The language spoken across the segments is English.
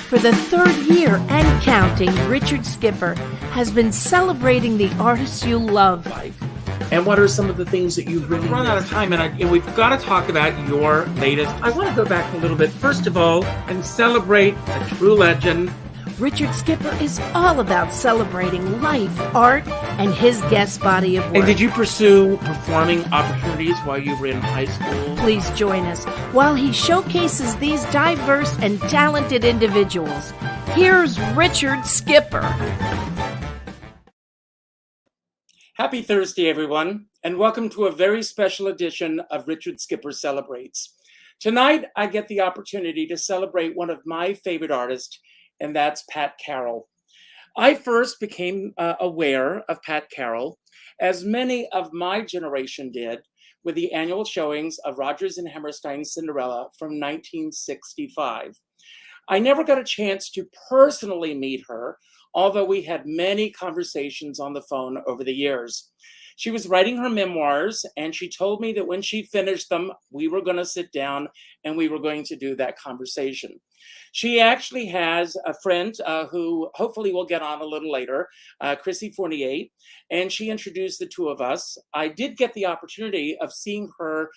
For the third year and counting, Richard Skipper has been celebrating the artists you love. And what are some of the things that you've really run out of time, and we've got to talk about your latest. I want to go back a little bit, first of all, and celebrate a true legend. Richard Skipper is all about celebrating life, art, and his guest body of work. And did you pursue performing opportunities while you were in high school? Please join us while he showcases these diverse and talented individuals. Here's Richard Skipper. Happy Thursday, everyone, and welcome to a very special edition of Richard Skipper Celebrates. Tonight, I get the opportunity to celebrate one of my favorite artists, and that's Pat Carroll. I first became aware of Pat Carroll, as many of my generation did, with the annual showings of Rodgers and Hammerstein's Cinderella from 1965. I never got a chance to personally meet her, although we had many conversations on the phone over the years. She was writing her memoirs, and she told me that when she finished them, we were going to sit down and we were going to do that conversation. She actually has a friend who hopefully we'll get on a little later, Chrissy Fournier, and she introduced the two of us. I did get the opportunity of seeing her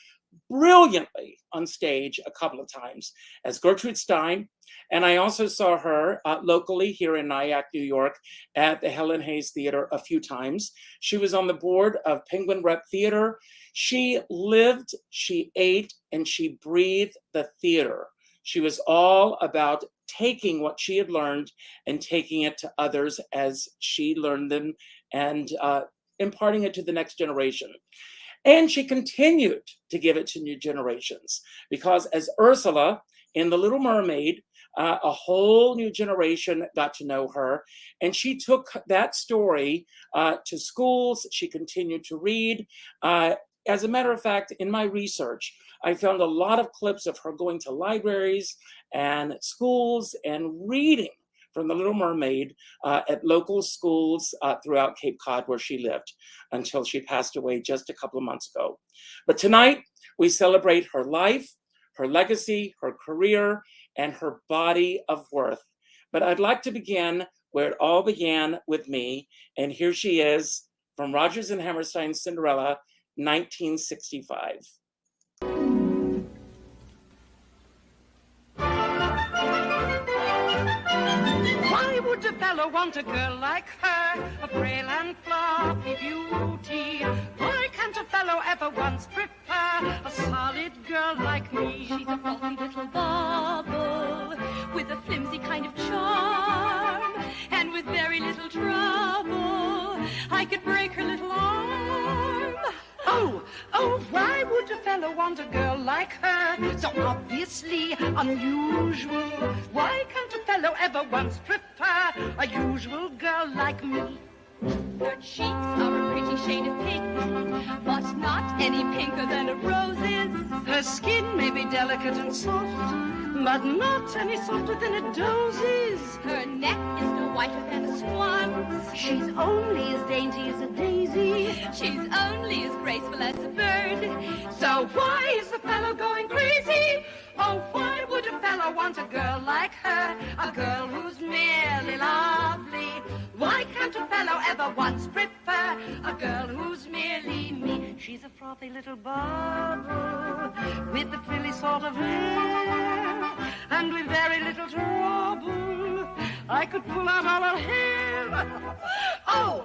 brilliantly on stage a couple of times as Gertrude Stein, and I also saw her locally here in Nyack, New York at the Helen Hayes Theater a few times. She was on the board of Penguin Rep Theater. She lived, she ate, and she breathed the theater. She was all about taking what she had learned and taking it to others as she learned them and imparting it to the next generation. And she continued to give it to new generations because as Ursula in The Little Mermaid, a whole new generation got to know her. And she took that story to schools. She continued to read. As a matter of fact, in my research, I found a lot of clips of her going to libraries and schools and reading from The Little Mermaid at local schools throughout Cape Cod where she lived until she passed away just a couple of months ago. But tonight, we celebrate her life, her legacy, her career, and her body of worth. But I'd like to begin where it all began with me, and here she is from Rodgers and Hammerstein's Cinderella, 1965. Why would a fellow want a girl like her, a frail and fluffy beauty? Why can't a fellow ever once prefer a solid girl like me? She's a frothy little bauble with a flimsy kind of charm, and with very little trouble I could break her little arm. Oh, why would a fellow want a girl like her, so obviously unusual? Why can't a fellow ever once prefer a usual girl like me? Her cheeks are a pretty shade of pink, but not any pinker than a rose's. Her skin may be delicate and soft, but not any softer than a doze's. Her neck is no whiter than a swan's. She's only as dainty as a daisy. She's only as graceful as a bird. So why is the fellow going crazy? Oh, why would a fellow want a girl like her, a girl who's merely lovely? Why can't a fellow ever once prefer a girl who's merely me? She's a frothy little bubble with a frilly sort of hair, and with very little trouble I could pull out all her hair. Oh,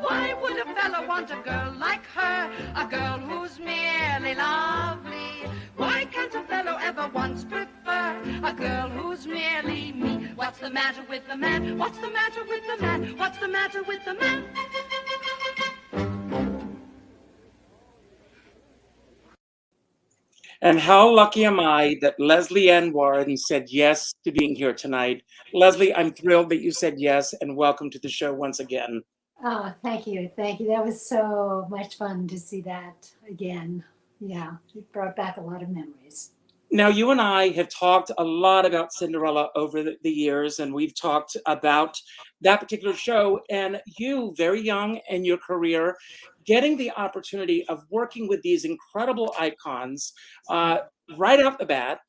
why would a fellow want a girl like her, a girl who's merely lovely? Why can't a fellow ever once prefer a girl who's merely me? What's the matter with the man? What's the matter with the man? What's the matter with the man? And how lucky am I that Lesley Ann Warren said yes to being here tonight. Lesley, I'm thrilled that you said yes, and welcome to the show once again. Oh, thank you. Thank you. That was so much fun to see that again. Yeah, it brought back a lot of memories. Now, you and I have talked a lot about Cinderella over the years, and we've talked about that particular show, and you, very young in your career, getting the opportunity of working with these incredible icons right off the bat.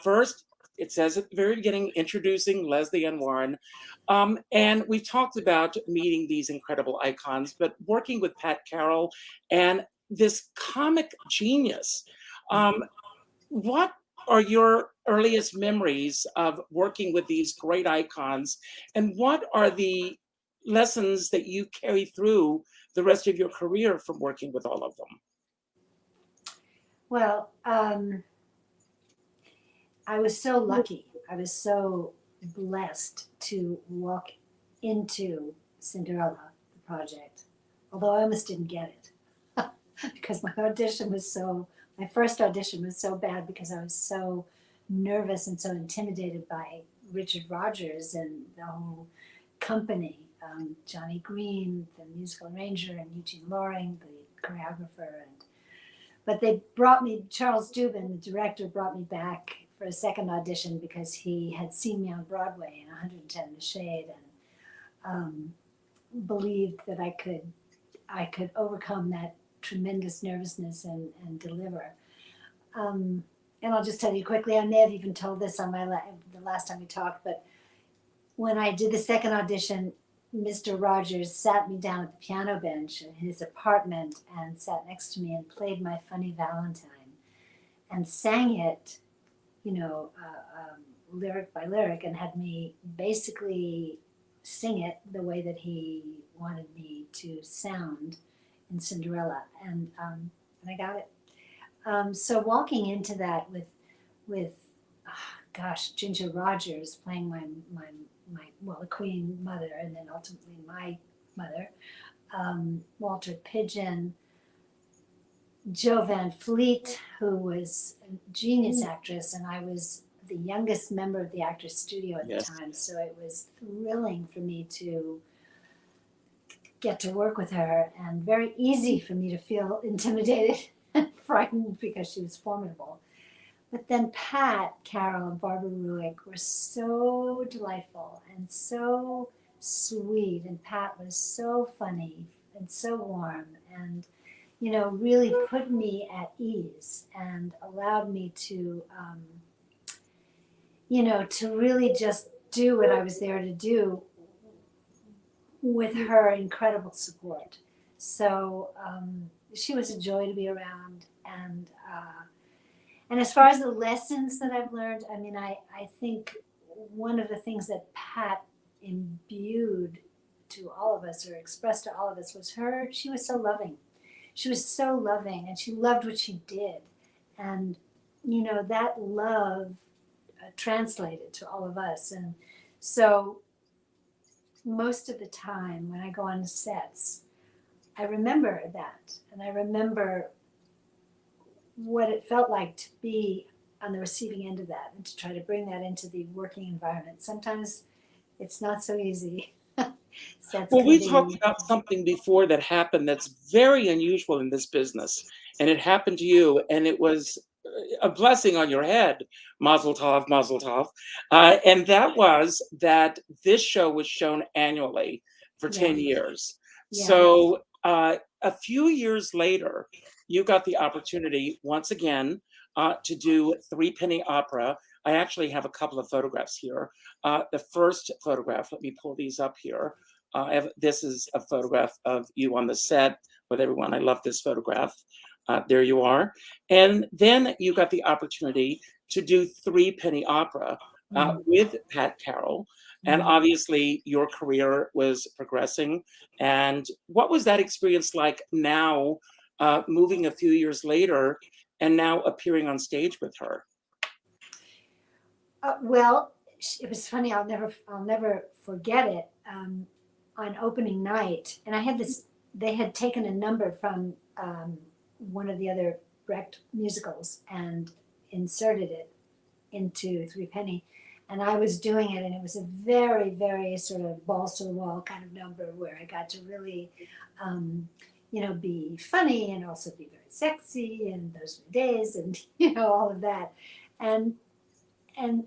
First, it says at the very beginning, introducing Lesley and Warren. And we've talked about meeting these incredible icons, but working with Pat Carroll and this comic genius. What are your earliest memories of working with these great icons? And what are the lessons that you carry through the rest of your career from working with all of them? Well, I was so lucky. I was so blessed to walk into Cinderella, the project, although I almost didn't get it because my first audition was so bad because I was so nervous and so intimidated by Richard Rodgers and the whole company, Johnny Green, the musical arranger, and Eugene Loring, the choreographer. But they brought me, Charles Dubin, the director, brought me back for a second audition because he had seen me on Broadway in 110 in the Shade and believed that I could overcome that tremendous nervousness and deliver. And I'll just tell you quickly, I may have even told this on the last time we talked, but when I did the second audition, Mr. Rodgers sat me down at the piano bench in his apartment and sat next to me and played My Funny Valentine and sang it, lyric by lyric, and had me basically sing it the way that he wanted me to sound in Cinderella. And I got it. So walking into that with Ginger Rogers playing the Queen Mother, and then ultimately my mother, Walter Pidgeon, Jo Van Fleet, who was a genius actress, and I was the youngest member of the Actors Studio at the time, so it was thrilling for me to get to work with her, and very easy for me to feel intimidated and frightened because she was formidable. But then Pat Carroll and Barbara Ruick were so delightful and so sweet, and Pat was so funny and so warm, and really put me at ease and allowed me to to really just do what I was there to do with her incredible support. So she was a joy to be around, and as far as the lessons that I've learned, I think one of the things that Pat imbued to all of us, or expressed to all of us, was she was so loving. She was so loving, and she loved what she did. And, that love translated to all of us. And so most of the time when I go on sets, I remember that. And I remember what it felt like to be on the receiving end of that and to try to bring that into the working environment. Sometimes it's not so easy. Well, we talked about something before that happened that's very unusual in this business, and it happened to you, and it was a blessing on your head, mazel tov, mazel tov. And that was that this show was shown annually for 10 years. Yeah. So a few years later, you got the opportunity once again to do Three Penny Opera. I actually have a couple of photographs here. The first photograph, let me pull these up here. This is a photograph of you on the set with everyone. I love this photograph. There you are. And then you got the opportunity to do Three Penny Opera with Pat Carroll. And obviously your career was progressing. And what was that experience like now, moving a few years later and now appearing on stage with her? Well, it was funny. I'll never forget it. On opening night, and I had this. They had taken a number from one of the other Brecht musicals and inserted it into Three Penny, and I was doing it, and it was a very, very sort of balls to the wall kind of number where I got to really, be funny and also be very sexy, and those were days, and all of that, and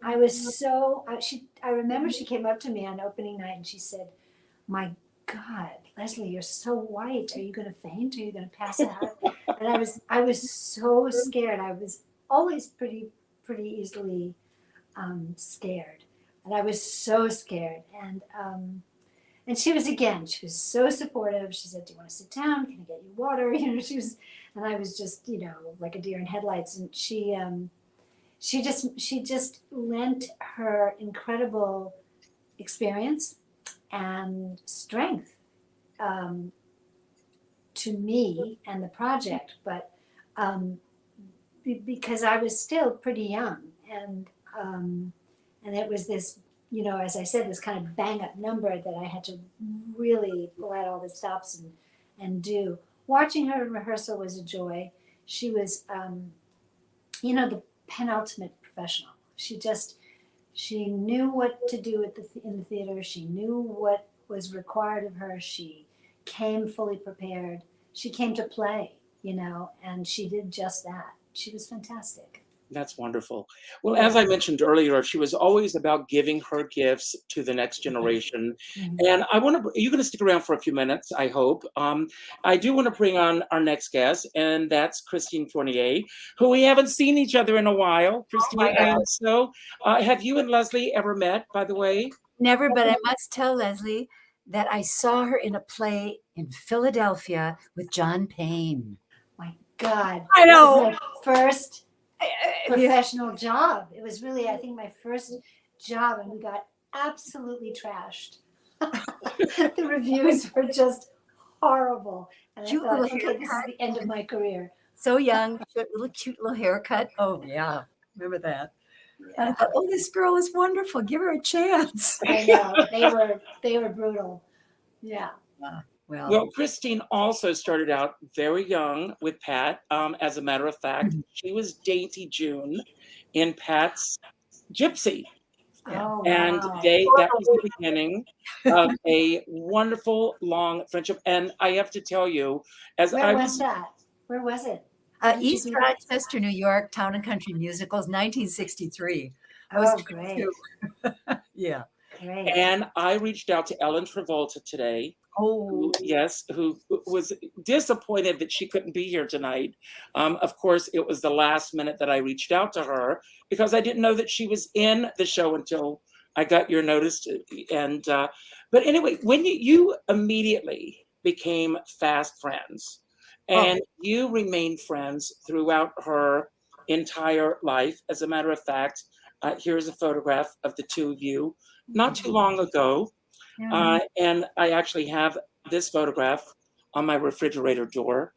I was so. I remember she came up to me on opening night and she said, "My God, Lesley, you're so white. Are you going to faint? Are you going to pass out?" And I was so scared. I was always pretty easily scared. And I was so scared. And she was so supportive. She said, "Do you want to sit down? Can I get you water?" And I was just, like a deer in headlights. And she just lent her incredible experience and strength to me and the project. But because I was still pretty young, and it was this, as I said, this kind of bang up number that I had to really pull out all the stops and do. Watching her in rehearsal was a joy. She was, the penultimate professional. She knew what to do in the theater. She knew what was required of her. She came fully prepared. She came to play, and she did just that. She was fantastic. That's wonderful. Well, as I mentioned earlier, she was always about giving her gifts to the next generation. And you're going to stick around for a few minutes, I hope. I do want to bring on our next guest, and that's Christine Fournier, who we haven't seen each other in a while. Christine, have you and Lesley ever met, by the way? Never, but I must tell Lesley that I saw her in a play in Philadelphia with John Payne. My God. I know. That was my first professional job. It was really, I think, my first job, and we got absolutely trashed. The reviews were just horrible. And I thought, okay, this is the end of my career. So young, cute little haircut. Oh, yeah. Remember that? And I thought, oh, this girl is wonderful. Give her a chance. I know. They were brutal. Yeah. Well, Christine also started out very young with Pat. As a matter of fact, she was Dainty June in Pat's Gypsy. Oh, and wow. that was the beginning of a wonderful, long friendship. And I have to tell you, Where was it? East Rochester, New York, Town and Country Musicals, 1963. I was great. Yeah. Great. And I reached out to Ellen Travolta today. Oh, who was disappointed that she couldn't be here tonight. Of course, it was the last minute that I reached out to her because I didn't know that she was in the show until I got your notice. But anyway, when you immediately became fast friends, and you remained friends throughout her entire life. As a matter of fact, here's a photograph of the two of you not too long ago. And I actually have this photograph on my refrigerator door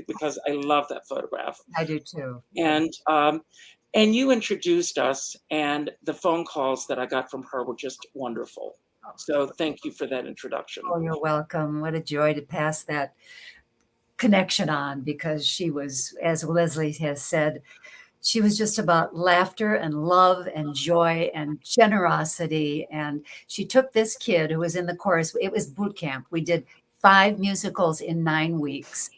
because I love that photograph. I do too. And you introduced us, and the phone calls that I got from her were just wonderful. So thank you for that introduction. Oh, you're welcome. What a joy to pass that connection on, because she was, as Lesley has said, she was just about laughter and love and joy and generosity. And she took this kid who was in the chorus. It was boot camp. We did 5 musicals in 9 weeks.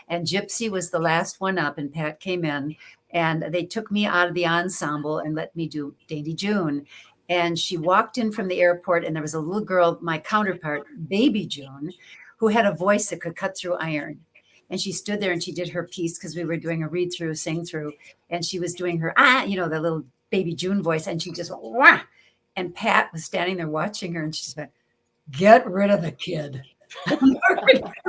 And Gypsy was the last one up, and Pat came in, and they took me out of the ensemble and let me do Dainty June. And she walked in from the airport, and there was a little girl, my counterpart, Baby June, who had a voice that could cut through iron. And she stood there and she did her piece because we were doing a read through, sing through, and she was doing her, the little Baby June voice. And she just went, wah! And Pat was standing there watching her, and she just went, "Get rid of the kid."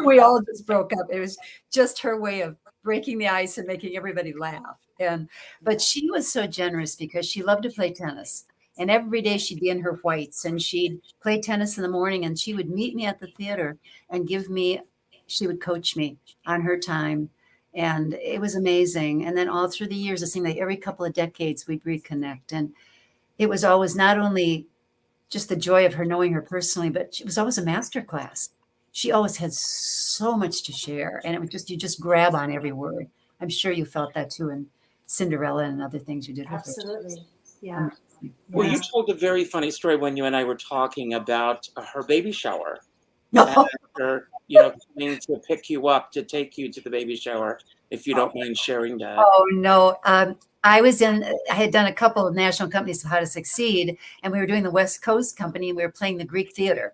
We all just broke up. It was just her way of breaking the ice and making everybody laugh. But she was so generous because she loved to play tennis. And every day she'd be in her whites and she'd play tennis in the morning, and she would meet me at the theater and she would coach me on her time. And it was amazing. And then all through the years, it seemed like every couple of decades we'd reconnect. And it was always not only just the joy of her knowing her personally, but it was always a master class. She always had so much to share. And it was just, you just grab on every word. I'm sure you felt that too in Cinderella and other things you did with her. Absolutely. Yeah. Well, you told a very funny story when you and I were talking about her baby shower. No. After, coming to pick you up to take you to the baby shower, if you don't mind sharing that. Oh, no. I had done a couple of national companies of How to Succeed, and we were doing the West Coast company, and we were playing the Greek theater.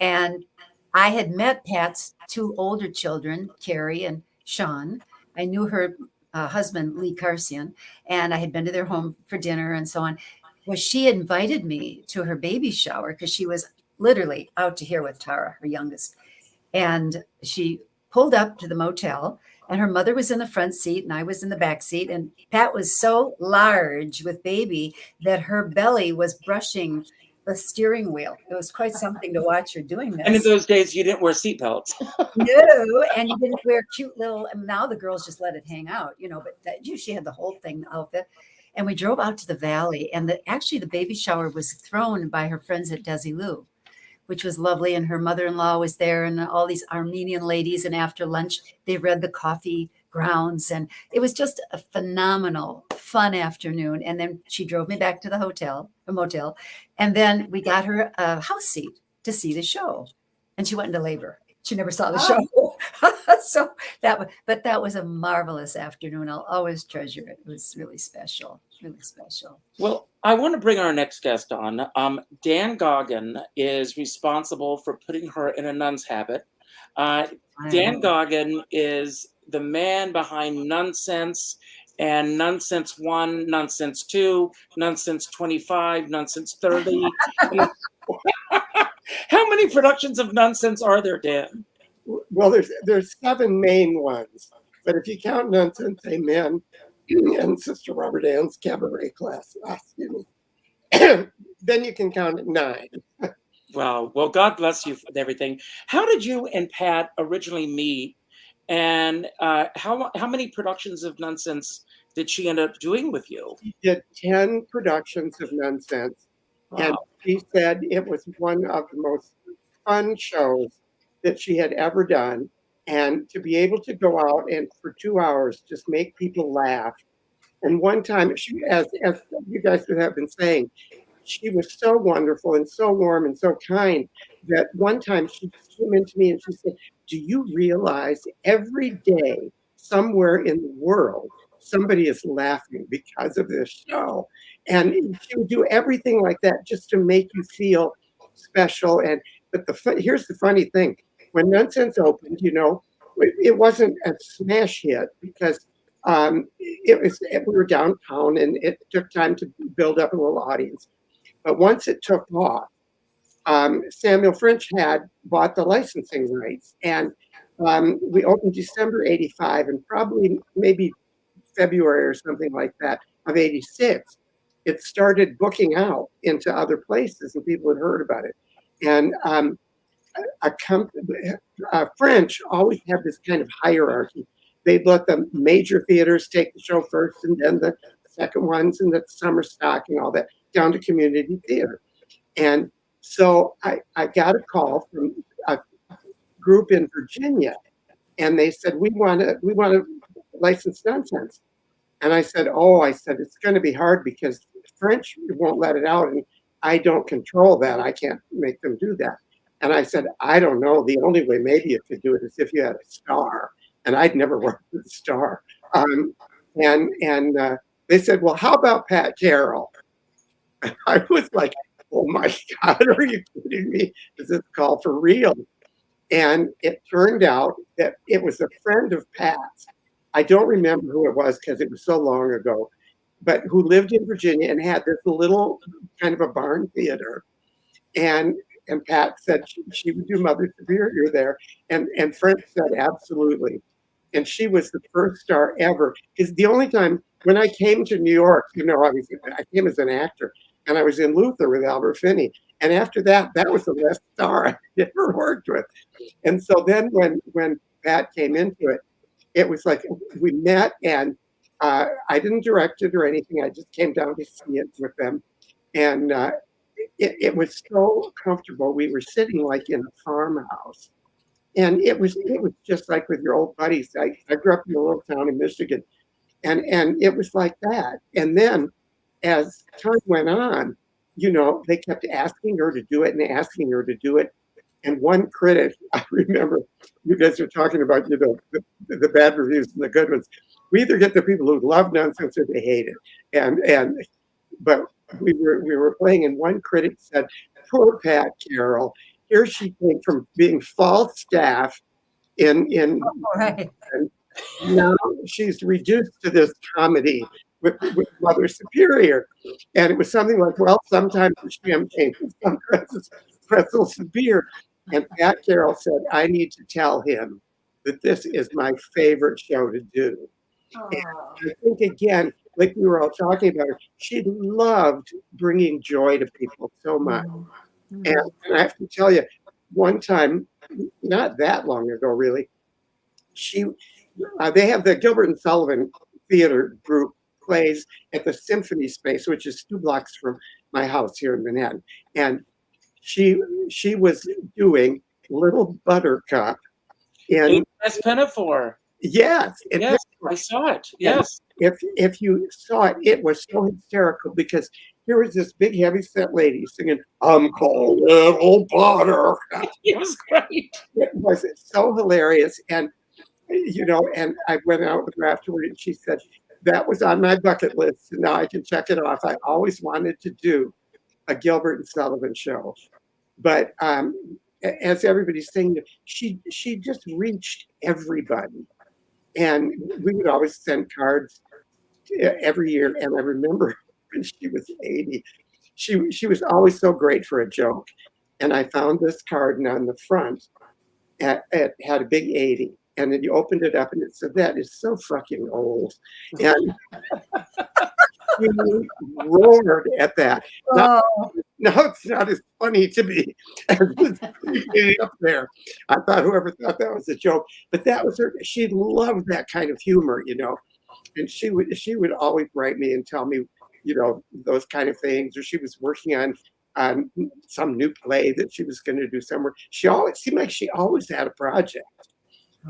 And I had met Pat's 2 older children, Carrie and Sean. I knew her husband, Lee Carcian, and I had been to their home for dinner and so on. Well, she invited me to her baby shower because she was literally out to here with Tara, her youngest. And she pulled up to the motel, and her mother was in the front seat and I was in the back seat. And Pat was so large with baby that her belly was brushing the steering wheel. It was quite something to watch her doing this. And in those days, you didn't wear seatbelts. No, and you didn't wear cute little. And now the girls just let it hang out, but she had the whole thing outfit. And we drove out to the valley, and actually the baby shower was thrown by her friends at Desilu, which was lovely. And her mother-in-law was there, and all these Armenian ladies. And after lunch, they read the coffee grounds, and it was just a phenomenal, fun afternoon. And then she drove me back to the motel, and then we got her a house seat to see the show, and she went into labor. She never saw the show. So that was a marvelous afternoon. I'll always treasure it. It was really special, really special. Well, I want to bring our next guest on. Dan Goggin is responsible for putting her in a nun's habit. Dan Goggin is the man behind Nunsense and Nunsense 1, Nunsense 2, Nunsense 25, Nunsense 30. How many productions of Nunsense are there, Dan? Well, there's 7 main ones, but if you count Nunsense, Amen, and Sister Robert Ann's cabaret class, then you can count 9. Wow. Well, God bless you for everything. How did you and Pat originally meet, and how many productions of Nunsense did she end up doing with you? She did 10 productions of Nunsense, and she said it was one of the most fun shows that she had ever done, and to be able to go out and for 2 hours just make people laugh. And one time, she, as you guys have been saying, she was so wonderful and so warm and so kind that one time she came into me and she said, "Do you realize every day somewhere in the world somebody is laughing because of this show?" And she would do everything like that just to make you feel special. But here's the funny thing. When Nunsense opened, it wasn't a smash hit because we were downtown and it took time to build up a little audience. But once it took off, Samuel French had bought the licensing rights, and we opened December '85, and probably maybe February or something like that of '86, it started booking out into other places, and people had heard about it. And French always had this kind of hierarchy. They'd let the major theaters take the show first, and then the second ones, and the summer stock and all that, down to community theater. And so I got a call from a group in Virginia, and they said, we want to license Nunsense. And I said, it's going to be hard because French won't let it out, and I don't control that. I can't make them do that. And I said, I don't know. The only way maybe you could do it is if you had a star. And I'd never worked with a star. They said, well, how about Pat Carroll? I was like, oh my God, are you kidding me? Is this call for real? And it turned out that it was a friend of Pat's. I don't remember who it was because it was so long ago, but who lived in Virginia and had this little kind of a barn theater. And Pat said she would do Mother Superior there. And French said, absolutely. And she was the first star ever. Because the only time when I came to New York, I came as an actor, and I was in Luther with Albert Finney. And after that, that was the last star I ever worked with. And so then when Pat came into it, it was like we met, and I didn't direct it or anything. I just came down to see it with them. And it was so comfortable. We were sitting like in a farmhouse. And it was just like with your old buddies. I grew up in a little town in Michigan. And it was like that. And then as time went on, they kept asking her to do it and asking her to do it. And one critic, I remember you guys were talking about, the bad reviews and the good ones. We either get the people who love Nunsense or they hate it. But we were playing, and one critic said, poor Pat Carroll, here she came from being false staff and now she's reduced to this comedy. with Mother Superior. And it was something like, well, sometimes it's champagne, sometimes pretzels and beer. And Pat Carroll said, I need to tell him that this is my favorite show to do. And I think, again, like we were all talking about, she loved bringing joy to people so much. And I have to tell you, one time, not that long ago, really, they have the Gilbert and Sullivan Theater Group plays at the Symphony Space, which is 2 blocks from my house here in Manhattan. And she was doing Little Buttercup in That's Pinafore. Yes, Yes, I saw it. Yes. If you saw it, it was so hysterical because here was this big heavy-set lady singing, I'm called Little Buttercup. It was great. It was so hilarious. And, and I went out with her afterward and she said, that was on my bucket list. And now I can check it off. I always wanted to do a Gilbert and Sullivan show. But as everybody's saying, she just reached everybody. And we would always send cards every year. And I remember when she was 80, she was always so great for a joke. And I found this card, and on the front, it had a big 80. And then you opened it up, and it said, that is so fucking old. And she roared at that. Now it's not as funny to me as it's up there. I thought whoever thought that was a joke, but that was her. She loved that kind of humor, and she would always write me and tell me, those kind of things, or she was working on some new play that she was going to do somewhere. She always seemed like she always had a project.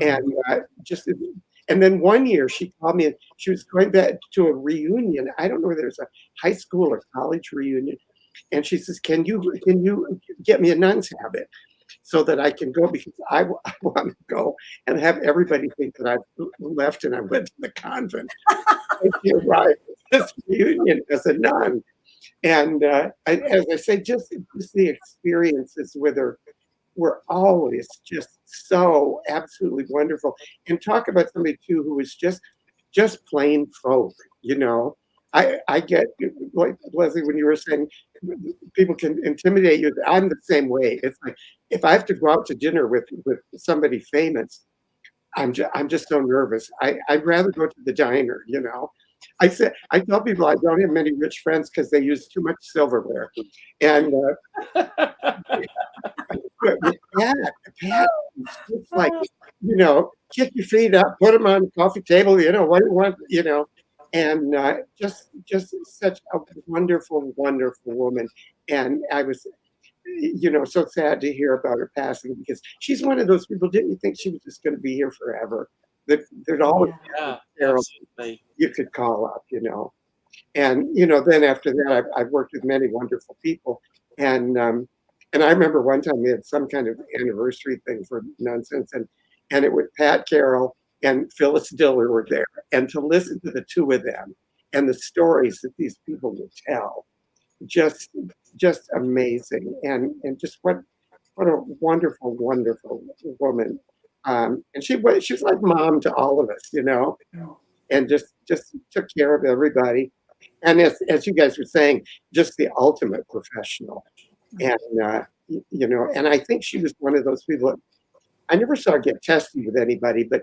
And then one year she called me and she was going back to a reunion. I don't know whether it's a high school or college reunion. And she says, can you get me a nun's habit so that I can go, because I want to go and have everybody think that I've left and I went to the convent. And she arrived at this reunion as a nun. And as I say, just the experiences with her were always just so absolutely wonderful. And talk about somebody too who was just plain folk, I get, like Lesley, when you were saying people can intimidate you, I'm the same way. It's like if I have to go out to dinner with somebody famous, I'm just so nervous. I'd rather go to the diner, I tell people I don't have many rich friends because they use too much silverware. And but with Pat, it's like, kick your feet up, put them on the coffee table, what do you want, and just such a wonderful, wonderful woman. And I was, so sad to hear about her passing, because she's one of those people, didn't you think she was just going to be here forever? There'd always be you could call up, And, then after that, I've worked with many wonderful people. And I remember one time we had some kind of anniversary thing for Nunsense, and it was Pat Carroll and Phyllis Diller were there. And to listen to the two of them and the stories that these people would tell, just amazing. And just what a wonderful, wonderful woman. And she was like mom to all of us, and just took care of everybody. And as you guys were saying, just the ultimate professional. And, and I think she was one of those people. I never saw her get testy with anybody, but,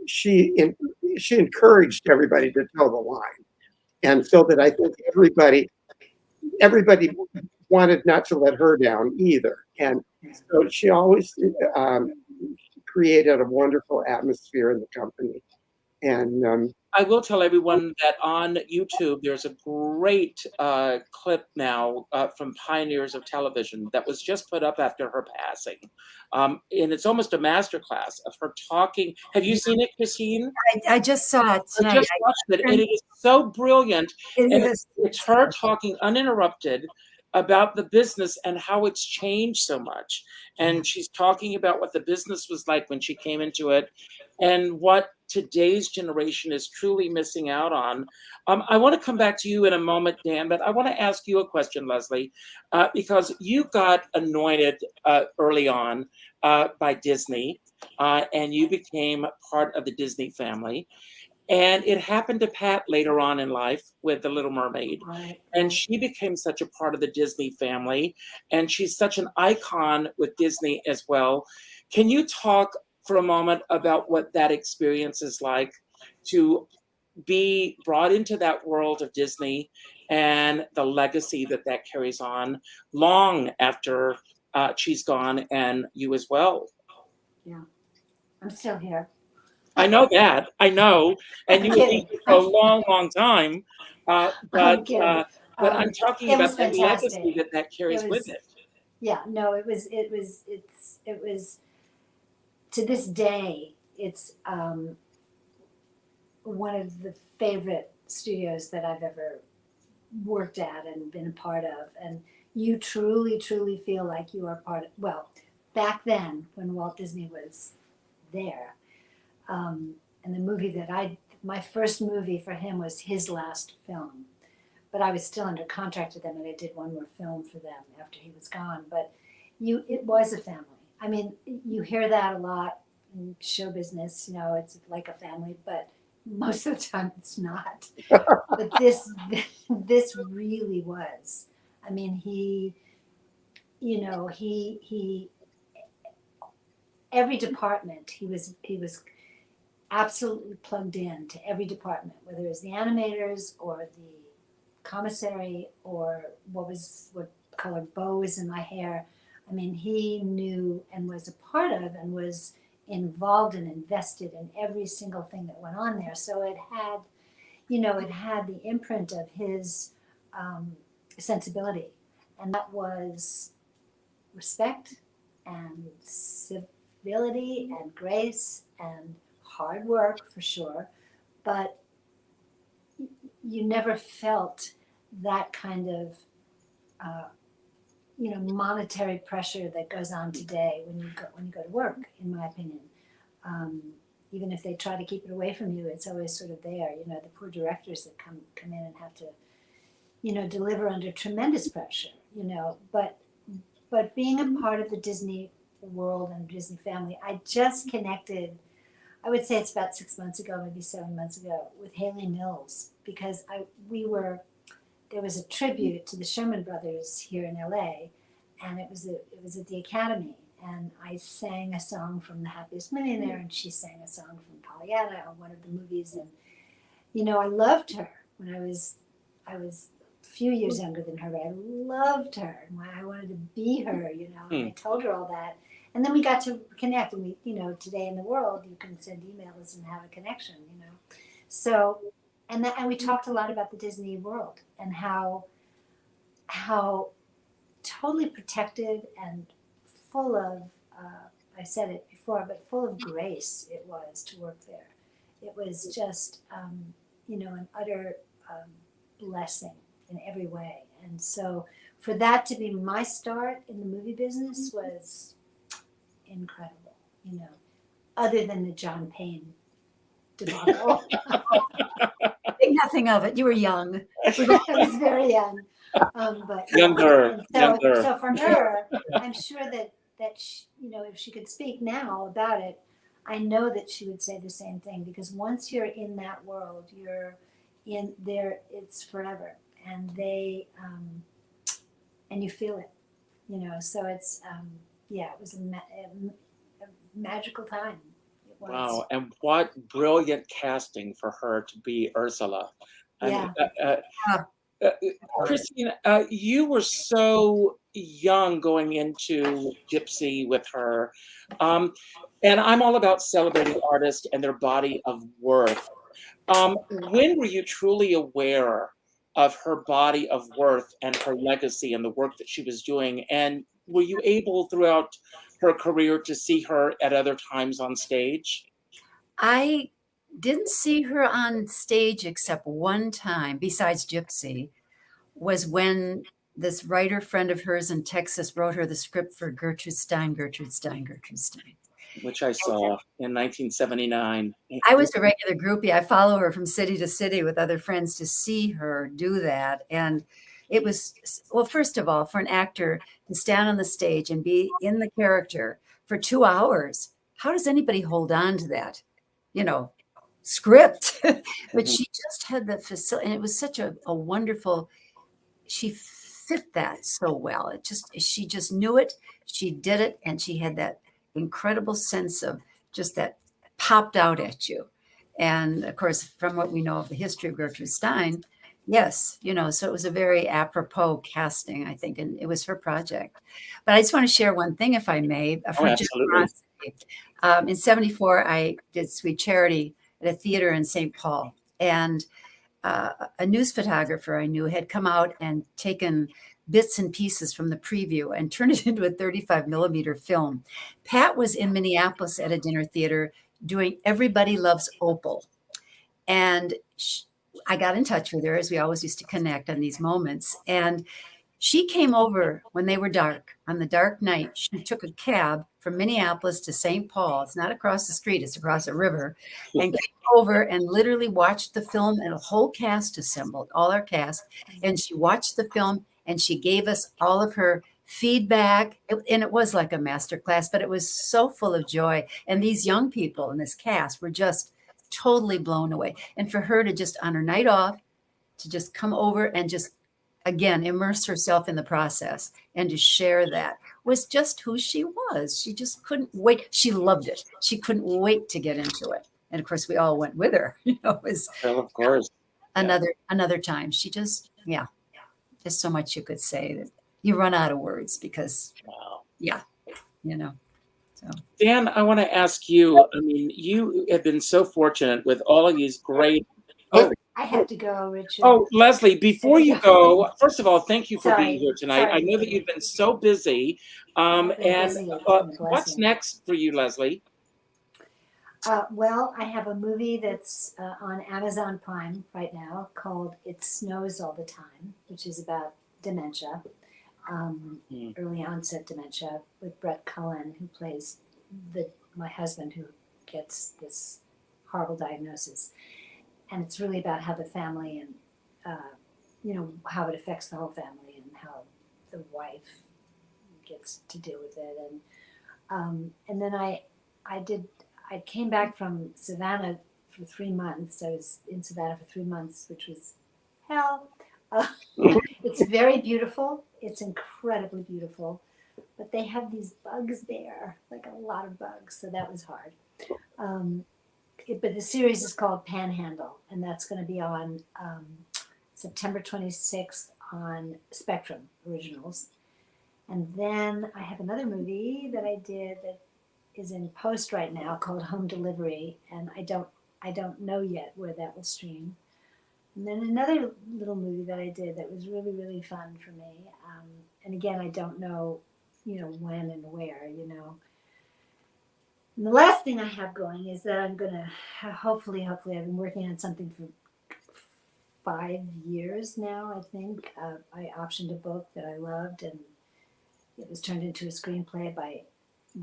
she encouraged everybody to tell the line. And so that I think everybody wanted not to let her down either. And so she always created a wonderful atmosphere in the company. And I will tell everyone that on YouTube, there's a great clip now from Pioneers of Television that was just put up after her passing. And it's almost a masterclass of her talking. Have you seen it, Christine? I just saw it tonight. I just watched it, and it is so brilliant. It's her talking uninterrupted about the business and how it's changed so much. And she's talking about what the business was like when she came into it and what today's generation is truly missing out on. I want to come back to you in a moment, Dan, but I want to ask you a question, Lesley, because you got anointed early on by Disney, and you became part of the Disney family. And it happened to Pat later on in life with The Little Mermaid. Right. And she became such a part of the Disney family. And she's such an icon with Disney as well. Can you talk for a moment about what that experience is like to be brought into that world of Disney and the legacy that that carries on long after she's gone, and you as well? Yeah. I'm still here. I know that. I know. And you were kidding. here for a long, long time. I'm But kidding. I'm talking It was about the legacy fantastic. that that carries It with was- it. Yeah, no, it was to this day, it's one of the favorite studios that I've ever worked at and been a part of. And you truly, truly feel like you are part of, well, back then when Walt Disney was there, and the movie my first movie for him was his last film. But I was still under contract to them, and I did one more film for them after he was gone. But it was a family. I mean, you hear that a lot in show business, it's like a family, but most of the time it's not. But this really was. I mean, he every department, he was absolutely plugged in to every department, whether it was the animators or the commissary or what color bow was in my hair. I mean, he knew and was a part of and was involved and invested in every single thing that went on there. So it had the imprint of his sensibility, and that was respect and civility and grace and hard work for sure, but you never felt that kind of monetary pressure that goes on today when you go to work, in my opinion. Even if they try to keep it away from you, it's always sort of there. The poor directors that come in and have to deliver under tremendous pressure. But being a part of the Disney world and Disney family, I just connected. I would say it's about 6 months ago, maybe 7 months ago, with Haley Mills, because there was a tribute to the Sherman Brothers here in LA, and it was at the Academy, and I sang a song from The Happiest Millionaire, and she sang a song from Pollyanna, or one of the movies, and I loved her when I was a few years younger than her, but I loved her, and I wanted to be her, and I told her all that. And then we got to connect, and we, today in the world, you can send emails and have a connection, So, and we talked a lot about the Disney world and how totally protected and full of, I said it before, but full of grace it was to work there. It was just, an utter blessing in every way. And so for that to be my start in the movie business was incredible, other than the John Payne debacle. Think nothing of it. You were young. I was very young, but Younger. So for her, I'm sure that she, if she could speak now about it, I know that she would say the same thing, because once you're in that world, you're in there. It's forever, and and you feel it, So it's it was a magical time. It was. Wow, and what brilliant casting for her to be Ursula. Yeah. Christine, you were so young going into Gypsy with her. And I'm all about celebrating artists and their body of worth. When were you truly aware of her body of worth and her legacy and the work that she was doing? And were you able throughout her career to see her at other times on stage? I didn't see her on stage except one time, besides Gypsy, was when this writer friend of hers in Texas wrote her the script for Gertrude Stein, Which I saw in 1979. I was a regular groupie. I follow her from city to city with other friends to see her do that. And it was, well, first of all, for an actor to stand on the stage and be in the character for 2 hours, how does anybody hold on to that? script, but she just had the facility, and it was such a wonderful. She fit that so well. She just knew it. She did it, and she had that incredible sense of just that popped out at you. And of course, from what we know of the history of Gertrude Stein, yes, so it was a very apropos casting, I think, and it was her project. But I just want to share one thing, if I may, Oh, for absolutely. generosity. In '74, I did Sweet Charity at a theater in St. Paul, and a news photographer I knew had come out and taken bits and pieces from the preview and turned it into a 35 millimeter film. Pat was in Minneapolis at a dinner theater doing Everybody Loves Opal. And I got in touch with her, as we always used to connect on these moments. And she came over when they were dark. On the dark night, she took a cab from Minneapolis to St. Paul. It's not across the street, it's across a river. And came over and literally watched the film, and a whole cast assembled, all our cast. And she watched the film, and she gave us all of her feedback. And it was like a master class, but it was so full of joy. And these young people in this cast were just totally blown away. And for her to just, on her night off, to just come over and just, again, immerse herself in the process and to share that was just who she was. She just couldn't wait. She loved it. She couldn't wait to get into it. And of course, we all went with her. It was Well, of course. another time. She just, there's so much you could say that you run out of words because, Wow. So. Dan, I want to ask you, I mean, you have been so fortunate with all of these great. Oh, I have to go, Richard. Oh, Lesley, before you go, first of all, thank you for being here tonight. Sorry. I know that you've been so busy. And what's next for you, Lesley? Well, I have a movie that's on Amazon Prime right now called It Snows All the Time, which is about dementia, early onset dementia, with Brett Cullen, who plays my husband who gets this horrible diagnosis. And it's really about how the family and, how it affects the whole family and how the wife gets to deal with it. And then I came back from Savannah for 3 months. I was in Savannah for 3 months, which was hell. It's very beautiful. It's incredibly beautiful. But they have these bugs there, like a lot of bugs. So that was hard. But the series is called Panhandle, and that's going to be on September 26th on Spectrum Originals. And then I have another movie that I did that is in post right now called Home Delivery, and I don't know yet where that will stream. And then another little movie that I did that was really, really fun for me. And again, I don't know, when and where, And the last thing I have going is that I'm going to hopefully, I've been working on something for 5 years now, I think. I optioned a book that I loved, and it was turned into a screenplay by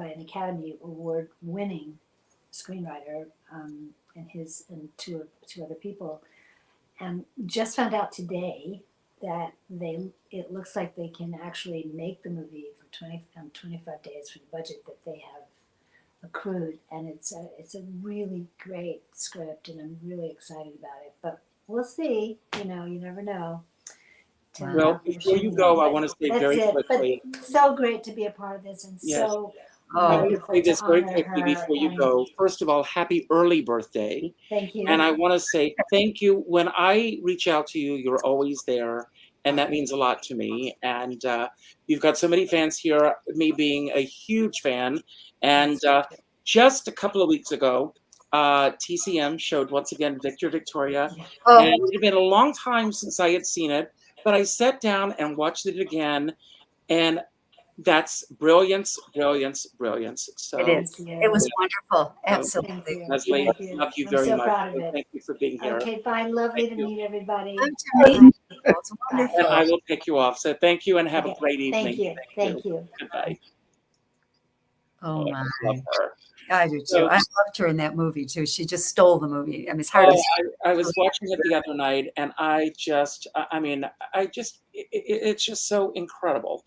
an Academy Award winning screenwriter and two other people. And just found out today that it looks like they can actually make the movie for 25 days for the budget that they have accrued, and it's a really great script, and I'm really excited about it. But we'll see. You never know. Well, before you go, I want to say very quickly. But so great to be a part of this, and so I want to say this very honor quickly her, before you and go. First of all, happy early birthday. Thank you. And I want to say thank you. When I reach out to you, you're always there. And that means a lot to me. And you've got so many fans here, me being a huge fan. And just a couple of weeks ago, TCM showed once again Victor Victoria. Oh. And it had been a long time since I had seen it. But I sat down and watched it again. And that's brilliance. So It is. It was wonderful. Absolutely. Lesley, love you very so much. proud of it. Thank you for being here. Okay, bye. Lovely Thank to you. meet everybody. It's wonderful. And I will pick you off. So thank you and have Okay, a great evening. Thank you. Goodbye. Oh my. I love her. I do too. So- I loved her in that movie too. She just stole the movie. I mean, it's hard to I was watching it the other night, and it's just so incredible.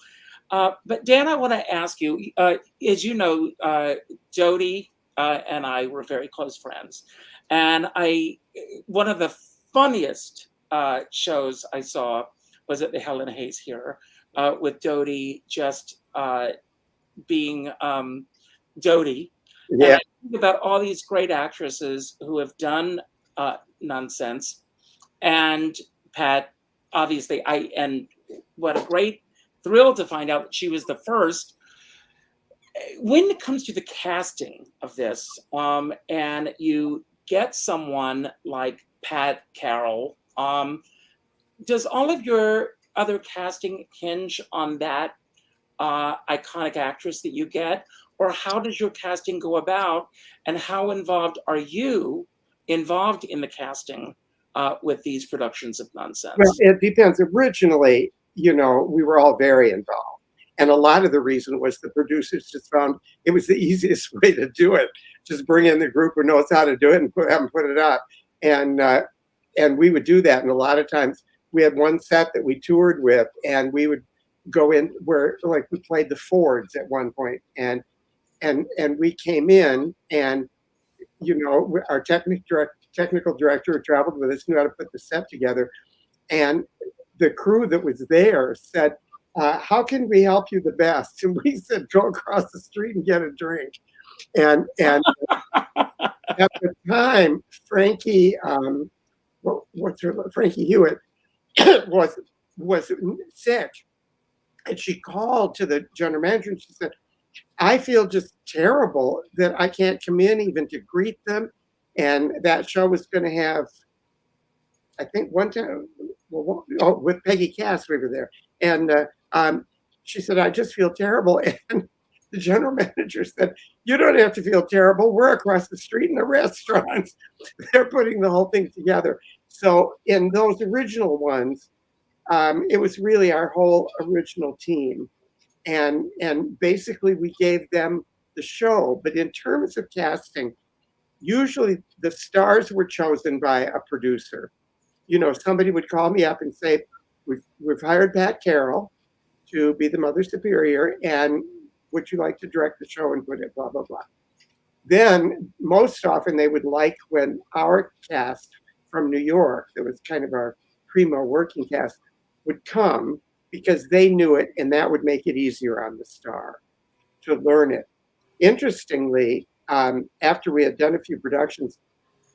But Dan, I want to ask you, as you know, Jody and I were very close friends. And one of the funniest shows I saw was at the Helen Hayes here with Dodie just being Dodie. Yeah. And I think about all these great actresses who have done Nunsense, and Pat, obviously, and what a great thrill to find out that she was the first. When it comes to the casting of this, and you get someone like Pat Carroll, does all of your other casting hinge on that iconic actress that you get? Or how does your casting go about, and how involved are you in the casting with these productions of Nunsense? Well, it depends. Originally, we were all very involved. And a lot of the reason was the producers just found it was the easiest way to do it. Just bring in the group who knows how to do it and have them put it up. And we would do that. And a lot of times we had one set that we toured with, and we would go in where, like, we played the Fords at one point, and we came in, and our technical director who traveled with us knew how to put the set together, and the crew that was there said, how can we help you the best? And we said, go across the street and get a drink. And at the time, Frankie Frankie Hewitt was sick, and she called to the general manager and she said, I feel just terrible that I can't come in even to greet them. And that show was going to have, I think one time, with Peggy Cass, we were there. And she said, I just feel terrible. And the general manager said, you don't have to feel terrible. We're across the street in the restaurant. They're putting the whole thing together. So in those original ones, it was really our whole original team. And basically we gave them the show. But in terms of casting, usually the stars were chosen by a producer. Somebody would call me up and say, we've hired Pat Carroll to be the Mother Superior, and would you like to direct the show and put it, blah, blah, blah. Then most often they would like when our cast from New York, that was kind of our primo working cast, would come, because they knew it, and that would make it easier on the star to learn it. Interestingly, after we had done a few productions,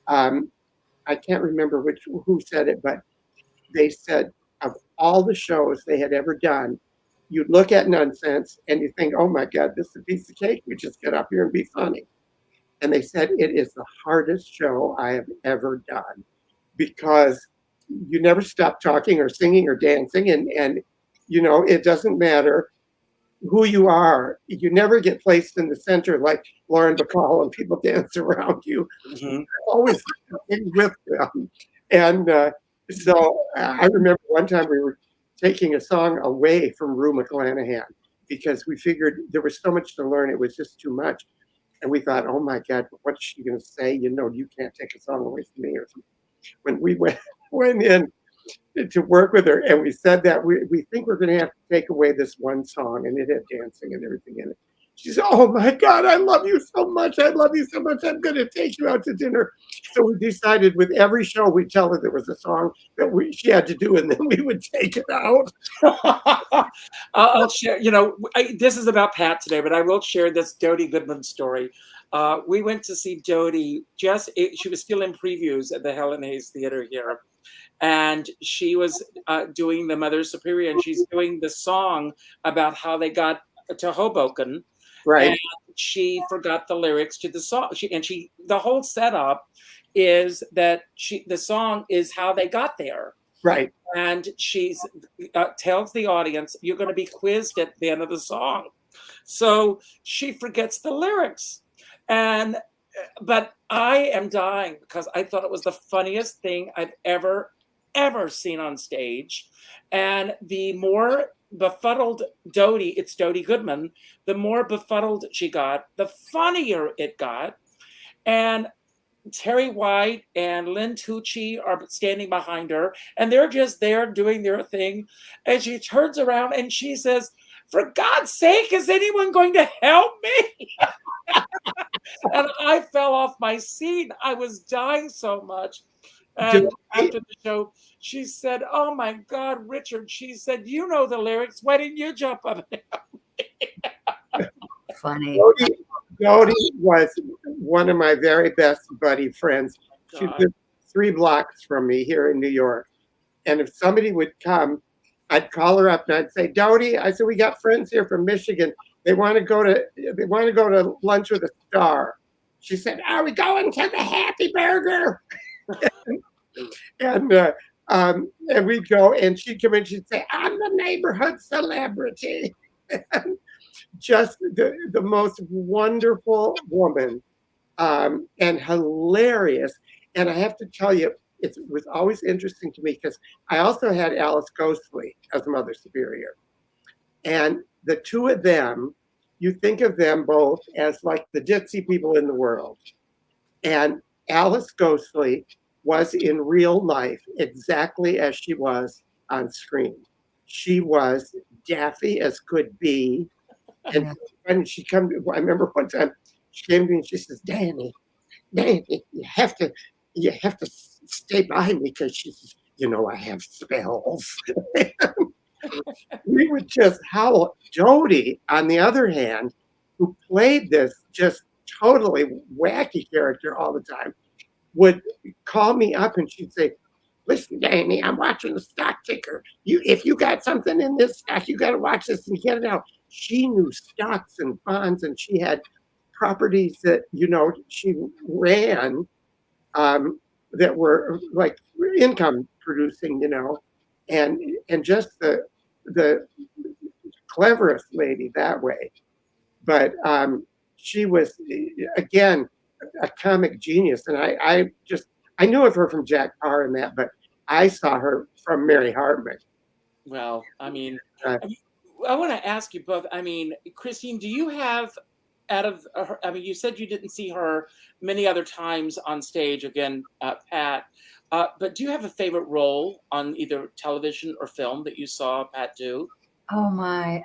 I can't remember who said it, but they said of all the shows they had ever done, you'd look at Nunsense and you think, oh my God, this is a piece of cake. We just get up here and be funny. And they said it is the hardest show I have ever done, because you never stop talking or singing or dancing, and it doesn't matter who you are. You never get placed in the center like Lauren Bacall and people dance around you. Mm-hmm. Always with them. And so I remember one time we were taking a song away from Rue McClanahan because we figured there was so much to learn. It was just too much. And we thought, oh my God, what's she going to say? You can't take a song away from me or something. When we went in to work with her and we said that we think we're going to have to take away this one song, and it had dancing and everything in it. She said, oh my God, I love you so much. I love you so much. I'm going to take you out to dinner. So we decided with every show we'd tell her there was a song that she had to do, and then we would take it out. I'll share, this is about Pat today, but I will share this Dodie Goodman story. We went to see Dodie, she was still in previews at the Helen Hayes Theater here. And she was doing the Mother Superior, and she's doing the song about how they got to Hoboken. Right. And she forgot the lyrics to the song. The whole setup is that the song is how they got there. Right. And she tells the audience, you're going to be quizzed at the end of the song. So she forgets the lyrics. But I am dying because I thought it was the funniest thing I've ever seen on stage. And the more befuddled Dodie, it's Dodie Goodman, the more befuddled she got, the funnier it got. And Terry White and Lynn Tucci are standing behind her, and they're just there doing their thing. And she turns around and she says, for God's sake, is anyone going to help me? And I fell off my seat. I was dying so much. And after the show, she said, "Oh my God, Richard," she said, "you know the lyrics. Why didn't you jump up?" Funny. Jody was one of my very best buddy friends. She lived 3 blocks from me here in New York. And if somebody would come, I'd call her up and I'd say, "Dodie," I said, "we got friends here from Michigan. They want to go to lunch with a star." She said, "Are we going to the Happy Burger?" And we'd go, and she'd come in, she'd say, "I'm the neighborhood celebrity." Just the most wonderful woman, and hilarious. And I have to tell you, it was always interesting to me because I also had Alice Ghostley as Mother Superior. And the two of them, you think of them both as like the ditzy people in the world. And Alice Ghostley was in real life exactly as she was on screen. She was daffy as could be. And when she come, I remember one time she came to me and she says, Danny, you have to stay by me because she says, I have spells." We would just howl. Jody, on the other hand, who played this just totally wacky character all the time, would call me up and she'd say, "Listen, Danny, I'm watching the stock ticker. If you got something in this stock, you got to watch this and get it out." She knew stocks and bonds, and she had properties that she ran that were like income producing, and just the cleverest lady that way. But she was, again, a comic genius, and I knew of her from Jack Parr and that, but I saw her from Mary Hartman. Well, I mean, I want to ask you both. I mean, Christine, do you have, out of her, I mean, you said you didn't see her many other times on stage, again, Pat, but do you have a favorite role on either television or film that you saw Pat do? Oh my.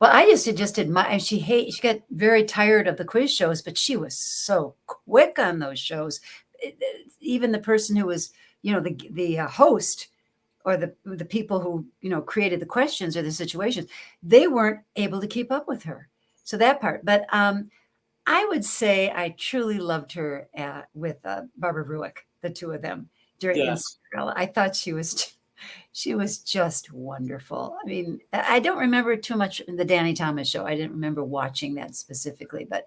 Well, I used to just admire, she got very tired of the quiz shows, but she was so quick on those shows. Even the person who was, the host, or the people who, created the questions or the situations, they weren't able to keep up with her. So that part. But I would say I truly loved her with Barbara Ruick, the two of them during Cinderella. I thought she was just wonderful. I mean, I don't remember too much in the Danny Thomas show. I didn't remember watching that specifically, but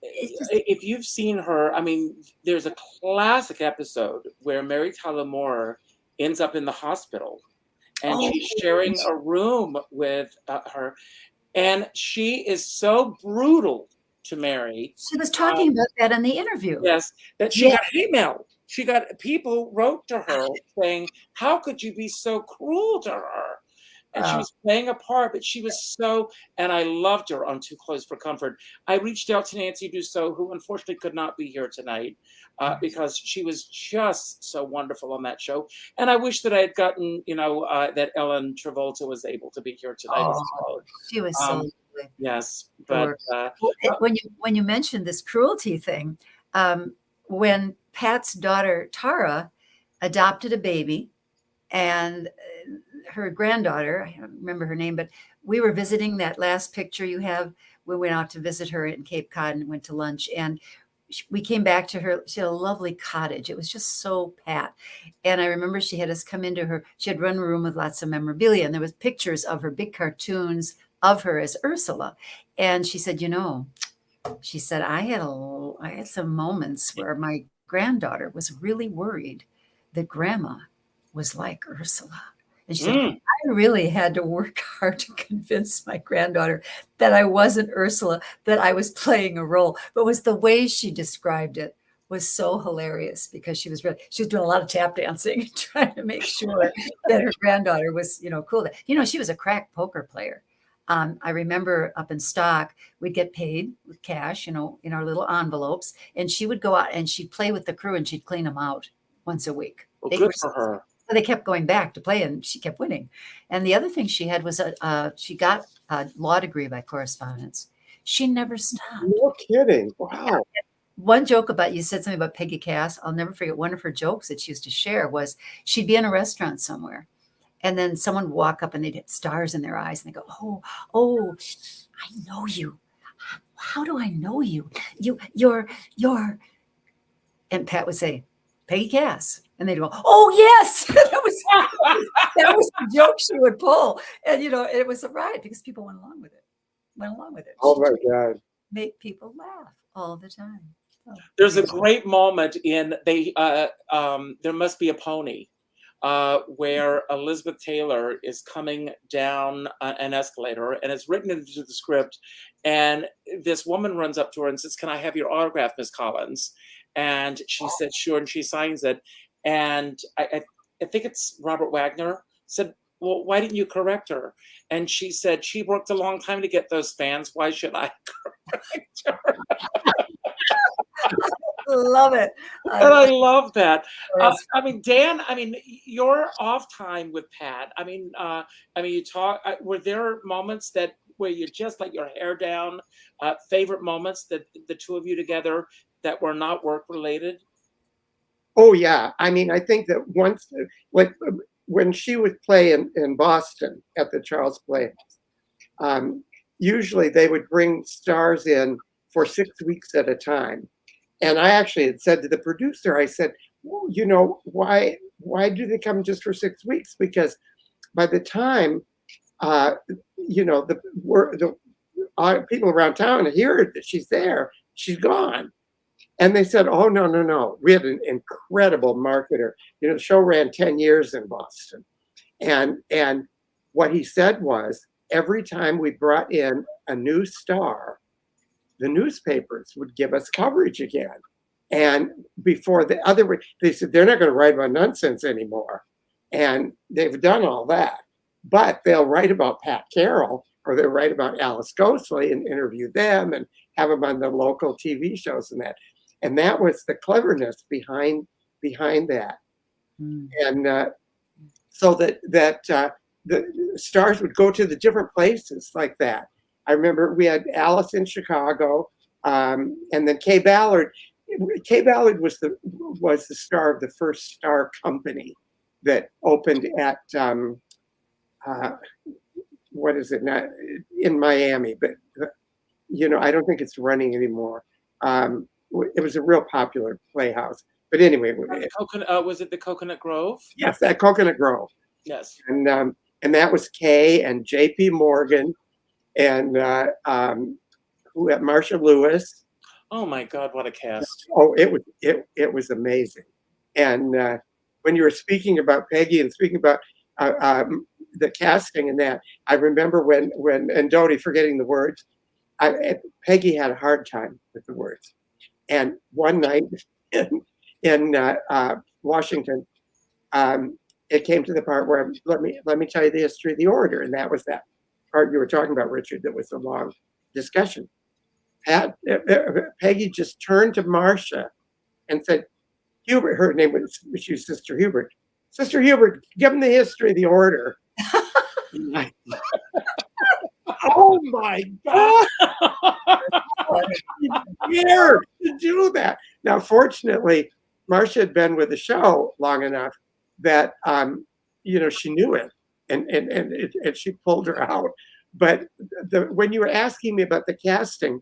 if you've seen her, I mean, there's a classic episode where Mary Tyler Moore ends up in the hospital, and she's sharing a room with her, and she is so brutal to Mary. She was talking about that in the interview. Yes, that she got hate mail. She got people wrote to her saying, "How could you be so cruel to her?" And she was playing a part, but she was so, and I loved her on Too Close for Comfort. I reached out to Nancy Dussault, who unfortunately could not be here tonight, because she was just so wonderful on that show. And I wish that I had gotten, that Ellen Travolta was able to be here tonight as well. She was so lovely. Yes, but when you mentioned this cruelty thing, when Pat's daughter Tara adopted a baby, and her granddaughter, I don't remember her name, but we were visiting that last picture you have. We went out to visit her in Cape Cod and went to lunch, and we came back to her. She had a lovely cottage. It was just so Pat. And I remember she had us come into her. She had run a room with lots of memorabilia, and there was pictures of her, big cartoons of her as Ursula. And she said, she said, I had some moments where my granddaughter was really worried that grandma was like Ursula. And she said, I really had to work hard to convince my granddaughter that I wasn't Ursula, that I was playing a role. But it was the way she described it was so hilarious, because she was doing a lot of tap dancing, trying to make sure that her granddaughter was, cool. She was a crack poker player. I remember up in Stock, we'd get paid with cash, in our little envelopes, and she would go out and she'd play with the crew and she'd clean them out once a week. Well, good for her. So they kept going back to play, and she kept winning. And the other thing she had was she got a law degree by correspondence. She never stopped. No kidding. Wow. One joke about, you said something about Peggy Cass. I'll never forget, one of her jokes that she used to share was she'd be in a restaurant somewhere, and then someone would walk up and they'd hit stars in their eyes, and they go, oh, I know you. How do I know you? You're, and Pat would say, Peggy Cass. And they'd go, oh, yes. that was the joke she would pull. And, it was a riot because people went along with it. Oh, my God. Make people laugh all the time. Oh, There's a great moment in There Must Be a Pony, where Elizabeth Taylor is coming down an escalator, and it's written into the script. And this woman runs up to her and says, "Can I have your autograph, Miss Collins?" And she said, "Sure." And she signs it. And I think it's Robert Wagner said, "Well, why didn't you correct her?" And she said, "She worked a long time to get those fans. Why should I correct her?" Love it. And I love that. Dan, your off time with Pat. You talk. Were there moments where you just let your hair down? Favorite moments that the two of you together that were not work related? Oh, yeah. I think that once, when she would play in Boston at the Charles Playhouse, usually they would bring stars in for 6 weeks at a time. And I actually had said to the producer, I said, well, why do they come just for 6 weeks? Because by the time, the people around town hear that she's there, she's gone. And they said, oh, no. We had an incredible marketer. The show ran 10 years in Boston. And what he said was, every time we brought in a new star, the newspapers would give us coverage again. And before they said, they're not going to write about nonsense anymore. And they've done all that. But they'll write about Pat Carroll, or they'll write about Alice Ghostley and interview them and have them on the local TV shows and that. And that was the cleverness behind that. Mm. And so that the stars would go to the different places like that. I remember we had Alice in Chicago, and then Kay Ballard. Kay Ballard was the star of the first Star Company that opened at what is it now, in Miami, but I don't think it's running anymore. It was a real popular playhouse. But anyway, was it the Coconut Grove? Yes, that Coconut Grove. Yes, and that was Kay and J.P. Morgan and Marsha Lewis. Oh my God, what a cast! Oh, it was amazing. And when you were speaking about Peggy and speaking about the casting and that, I remember when and Dodie forgetting the words. Peggy had a hard time with the words. And one night in Washington, it came to the part where let me tell you the history of the order, and that was that part you were talking about, Richard. That was a long discussion. Peggy just turned to Marcia and said, "Hubert," her name was Sister Hubert. "Sister Hubert, give him the history of the order." Oh my God! Dare to do that. Now, fortunately, Marcia had been with the show long enough that she knew it, and she pulled her out. But when you were asking me about the casting,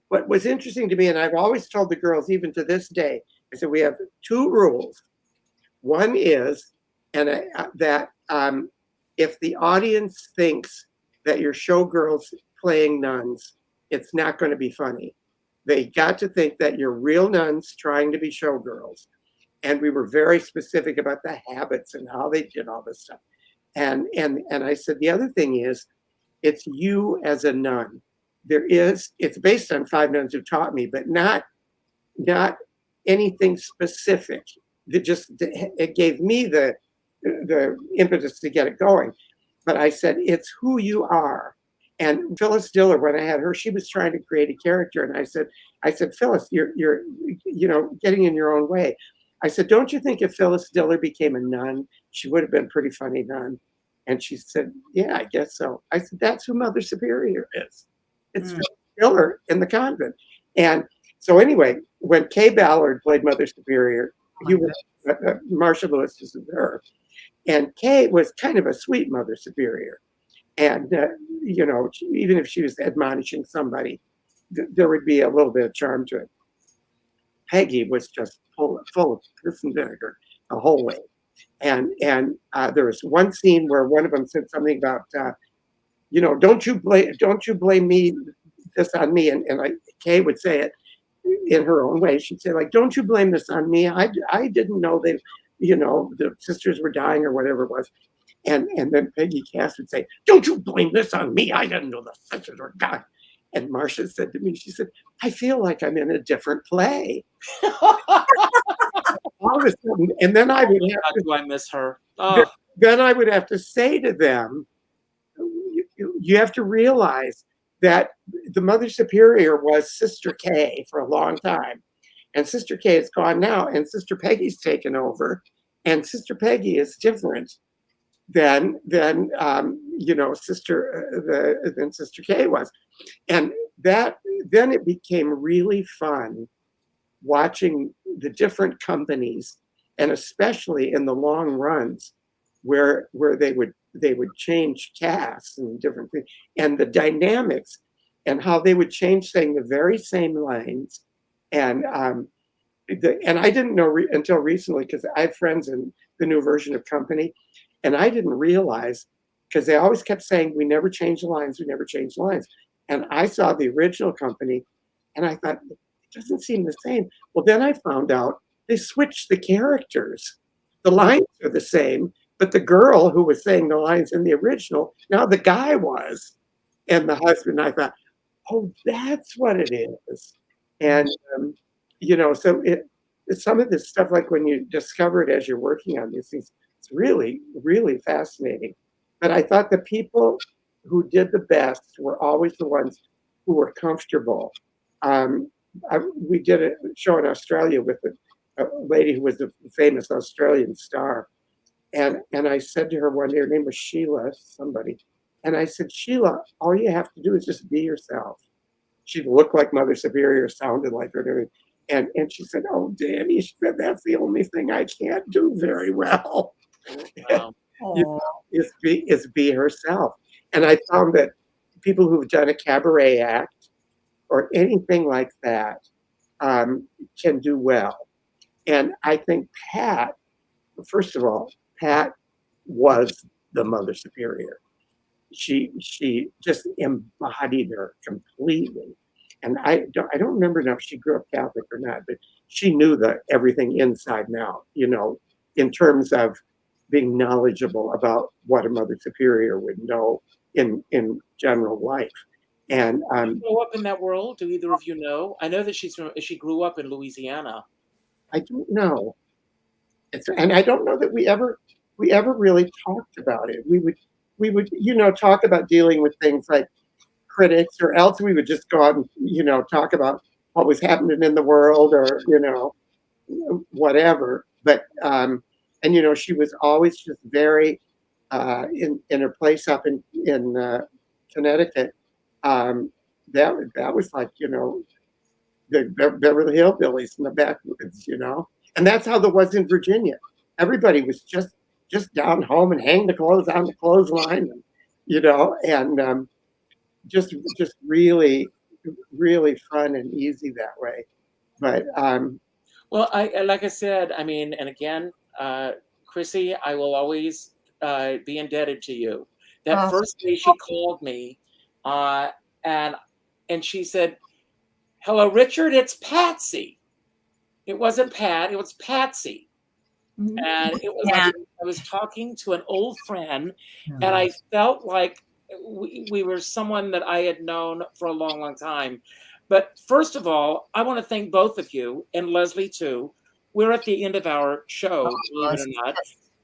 what was interesting to me, and I've always told the girls, even to this day, I said we have two rules. One is, that if the audience thinks that you're showgirls playing nuns, it's not going to be funny. They got to think that you're real nuns trying to be showgirls. And we were very specific about the habits and how they did all this stuff. And I said, the other thing is, it's you as a nun. It's based on 5 nuns who taught me, but not anything specific. It gave me the impetus to get it going. But I said, it's who you are. And Phyllis Diller, when I had her, she was trying to create a character. And I said, Phyllis, you're getting in your own way. I said, don't you think if Phyllis Diller became a nun, she would have been a pretty funny nun? And she said, yeah, I guess so. I said, that's who Mother Superior is. It's Phyllis Diller in the convent. And so anyway, when Kay Ballard played Mother Superior, he was Marsha Lewis was her. And Kay was kind of a sweet Mother Superior. And, even if she was admonishing somebody, there would be a little bit of charm to it. Peggy was just full of piss and vinegar the whole way. And there was one scene where one of them said something about, don't you blame me, this on me. And Kay would say it in her own way. She'd say, like, don't you blame this on me. I didn't know they, the sisters were dying or whatever it was. And then Peggy Cass would say, don't you blame this on me. I didn't know the sisters were dying. And Marcia said to me, she said, I feel like I'm in a different play. All of a sudden, and then I would have to, do I miss her? Oh. Then I would have to say to them, you have to realize that the Mother Superior was Sister Kay for a long time. And Sister Kay is gone now, and Sister Peggy's taken over. And Sister Peggy is different than Sister Kay was. And that then it became really fun watching the different companies, and especially in the long runs where they would change casts and different things, and the dynamics and how they would change saying the very same lines. And I didn't know until recently, because I have friends in the new version of Company, and I didn't realize, because they always kept saying, we never change the lines, we never change the lines. And I saw the original Company, and I thought, it doesn't seem the same. Well, then I found out they switched the characters. The lines are the same, but the girl who was saying the lines in the original, now the guy was, and the husband. I thought, oh, that's what it is. And, so it's some of this stuff, like when you discover it as you're working on these things, it's really, really fascinating. But I thought the people who did the best were always the ones who were comfortable. We did a show in Australia with a lady who was a famous Australian star. And I said to her one day, her name was Sheila, somebody. And I said, Sheila, all you have to do is just be yourself. She looked like Mother Superior, sounded like her. And she said, oh, Danny, she said, that's the only thing I can't do very well. Wow. is be herself. And I found that people who've done a cabaret act or anything like that can do well. And I think Pat, first of all, Pat was the Mother Superior. She just embodied her completely. And I don't remember now if she grew up Catholic or not, but she knew everything inside and out, in terms of being knowledgeable about what a Mother Superior would know in general life. And grow up in that world? Do either of you know? I know that she grew up in Louisiana. I don't know. And I don't know that we ever really talked about it. We would talk about dealing with things like critics, or else we would just go out and talk about what was happening in the world, or whatever. But she was always just very in her place up in Connecticut. That was like the Beverly Hillbillies in the backwoods, and that's how there was in Virginia. Everybody was just down home and hang the clothes on the clothesline, and just really, really fun and easy that way. But well, I like I said, I mean, and again, Chrissy, I will always be indebted to you. That first day she called me, and she said, "Hello, Richard, it's Patsy." It wasn't Pat, it was Patsy. Mm-hmm. And it was like I was talking to an old friend, and I felt like we were someone that I had known for a long, long time. But first of all, I want to thank both of you, and Lesley too. We're at the end of our show, believe it or not.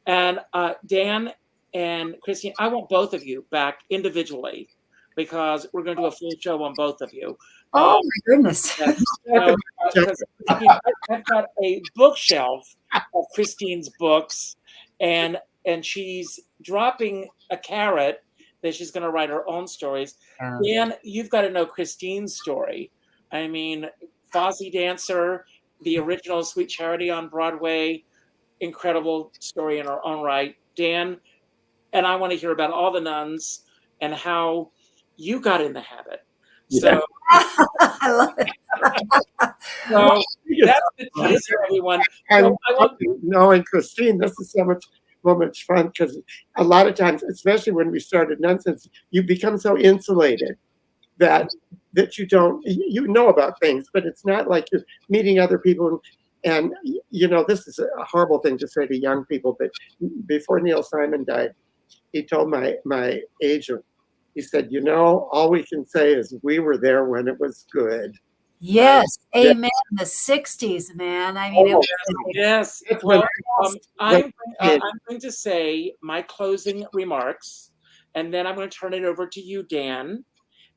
And Dan and Christine, I want both of you back individually. because we're going to do a full show on both of you. Oh my goodness. Because I've got a bookshelf of Christine's books, and she's dropping a carrot that she's going to write her own stories. Dan, you've got to know Christine's story. I mean, Fozzie Dancer, the original Sweet Charity on Broadway, incredible story in her own right. Dan, and I want to hear about all the nuns and how you got in the habit. So, I love it. so that's the teaser, everyone. And So knowing Christine, this is so much fun, because a lot of times, especially when we started Nunsense, you become so insulated that you don't, you know about things, but it's not like you're meeting other people. And this is a horrible thing to say to young people, but before Neil Simon died, he told my agent, he said, all we can say is we were there when it was good. Yes, amen. The 60s, man. I mean, it was yes. Well, I'm going to say my closing remarks, and then I'm going to turn it over to you, Dan,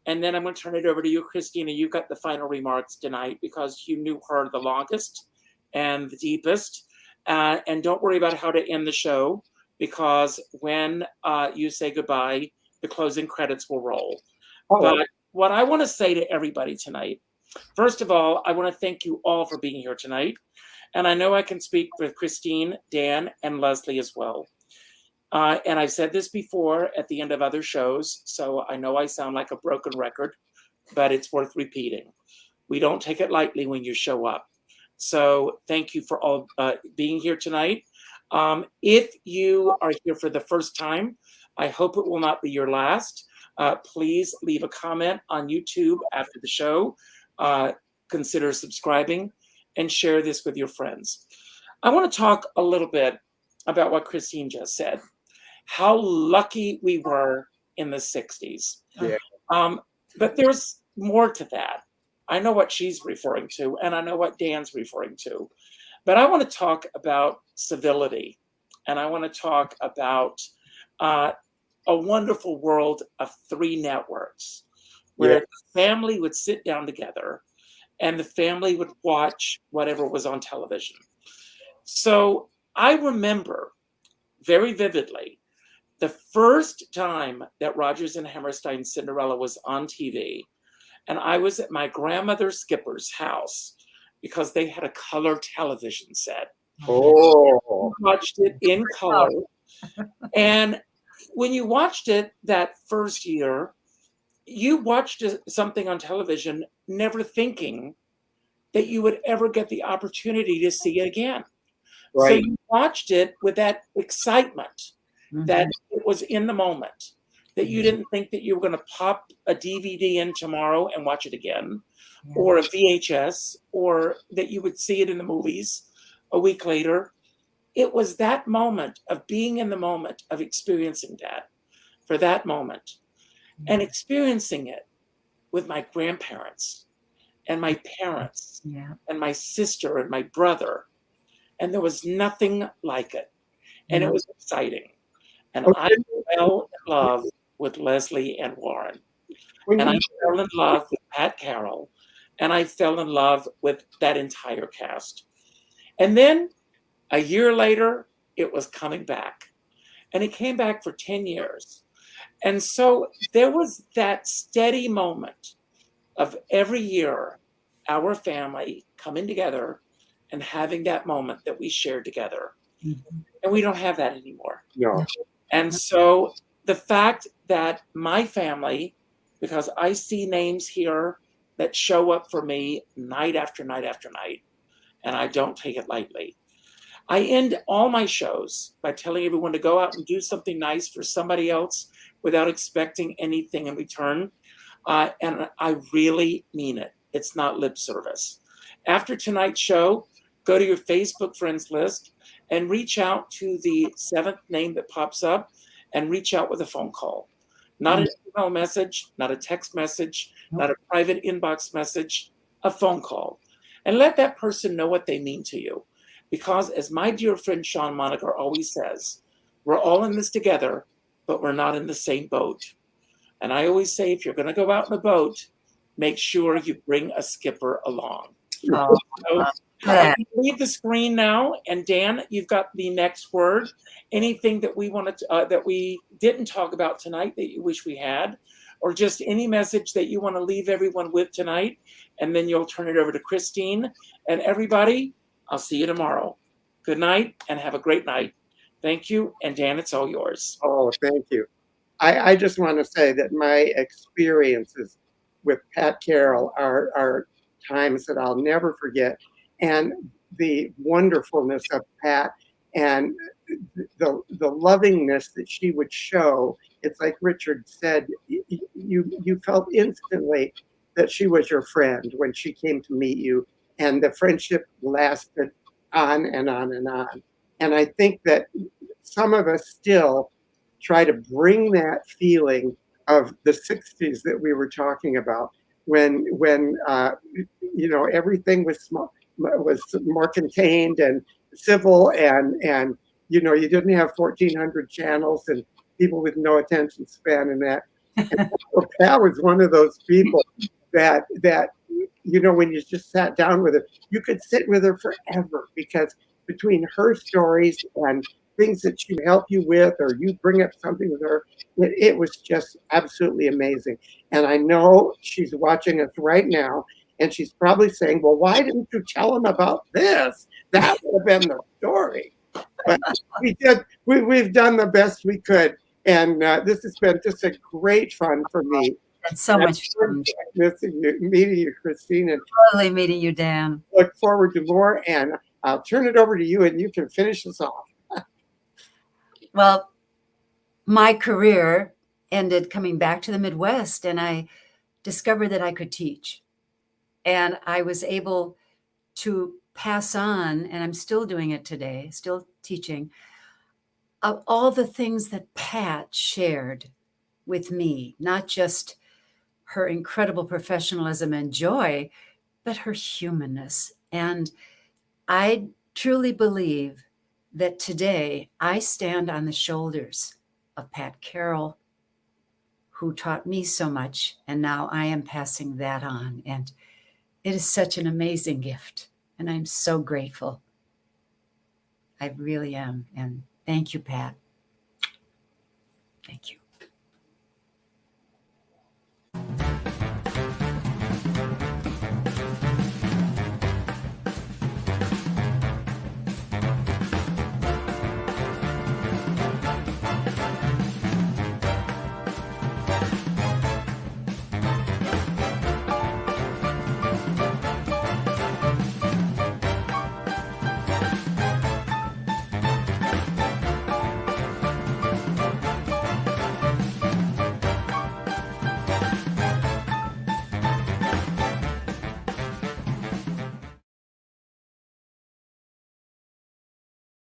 and then I'm going to turn it over to you, Christina. You got the final remarks tonight because you knew her the longest and the deepest. And don't worry about how to end the show, because when you say goodbye, the closing credits will roll. But what I want to say to everybody tonight, first of all, I want to thank you all for being here tonight. And I know I can speak for Christine, Dan, and Lesley as well. And I've said this before at the end of other shows, so I know I sound like a broken record, but it's worth repeating. We don't take it lightly when you show up. So thank you for all being here tonight. If you are here for the first time, I hope it will not be your last. Please leave a comment on YouTube after the show. Consider subscribing and share this with your friends. I want to talk a little bit about what Christine just said. How lucky we were in the 60s. Yeah. But there's more to that. I know what she's referring to, and I know what Dan's referring to. But I want to talk about civility, and I want to talk about a wonderful world of 3 networks where the family would sit down together and the family would watch whatever was on television. So I remember very vividly the first time that Rodgers and Hammerstein Cinderella was on TV, and I was at my grandmother Skipper's house because they had a color television set. Oh. I watched it in color. And when you watched it that first year, you watched something on television never thinking that you would ever get the opportunity to see it again. Right. So you watched it with that excitement that it was in the moment, that you didn't think that you were going to pop a DVD in tomorrow and watch it again, or a VHS, or that you would see it in the movies a week later. It was that moment of being in the moment, of experiencing that for that moment, and experiencing it with my grandparents and my parents and my sister and my brother. And there was nothing like it. And it was exciting. And I fell in love with Lesley and Warren. And I fell in love with Pat Carroll. And I fell in love with that entire cast. And then a year later, it was coming back. And it came back for 10 years. And so there was that steady moment of every year, our family coming together and having that moment that we shared together. And we don't have that anymore. No. And so the fact that my family, because I see names here that show up for me night after night after night, and I don't take it lightly. I end all my shows by telling everyone to go out and do something nice for somebody else without expecting anything in return. And I really mean it. It's not lip service. After tonight's show, go to your Facebook friends list and reach out to the 7th name that pops up and reach out with a phone call. Not an email message, not a text message, not a private inbox message, a phone call. And let that person know what they mean to you. Because as my dear friend Sean Moniker always says, we're all in this together, but we're not in the same boat. And I always say, if you're going to go out in a boat, make sure you bring a skipper along. Oh, So, Pat. leave the screen now, and Dan, you've got the next word. Anything that we wanted to, that we didn't talk about tonight that you wish we had, or just any message that you want to leave everyone with tonight, and then you'll turn it over to Christine. And everybody, I'll see you tomorrow. Good night, and have a great night. Thank you, and Dan, it's all yours. Oh, thank you. I just want to say that my experiences with Pat Carroll are times that I'll never forget. And the wonderfulness of Pat and the lovingness that she would show. It's like Richard said, you felt instantly that she was your friend when she came to meet you. And the friendship lasted on and on and on. And I think that some of us still try to bring that feeling of the 60s that we were talking about, when you know, everything was more contained and civil, and you know, you didn't have 1,400 channels and people with no attention span and that. And Pat was one of those people that you know, when you just sat down with her, you could sit with her forever, because between her stories and things that she'd help you with, or you bring up something with her, it was just absolutely amazing. And I know she's watching us right now, and she's probably saying, well, why didn't you tell them about this? That would have been the story. But we did. We've done the best we could. And this has been just a great fun for me. It's so much fun. Meeting you, Christine, and Lovely meeting you, Dan. look forward to more. And I'll turn it over to you, and you can finish us off. Well, my career ended coming back to the Midwest, and I discovered that I could teach. And I was able to pass on, and I'm still doing it today, still teaching, of all the things that Pat shared with me, not just her incredible professionalism and joy, but her humanness. And I truly believe that today I stand on the shoulders of Pat Carroll, who taught me so much, and now I am passing that on. And it is such an amazing gift, and I'm so grateful. I really am. And thank you, Pat. Thank you.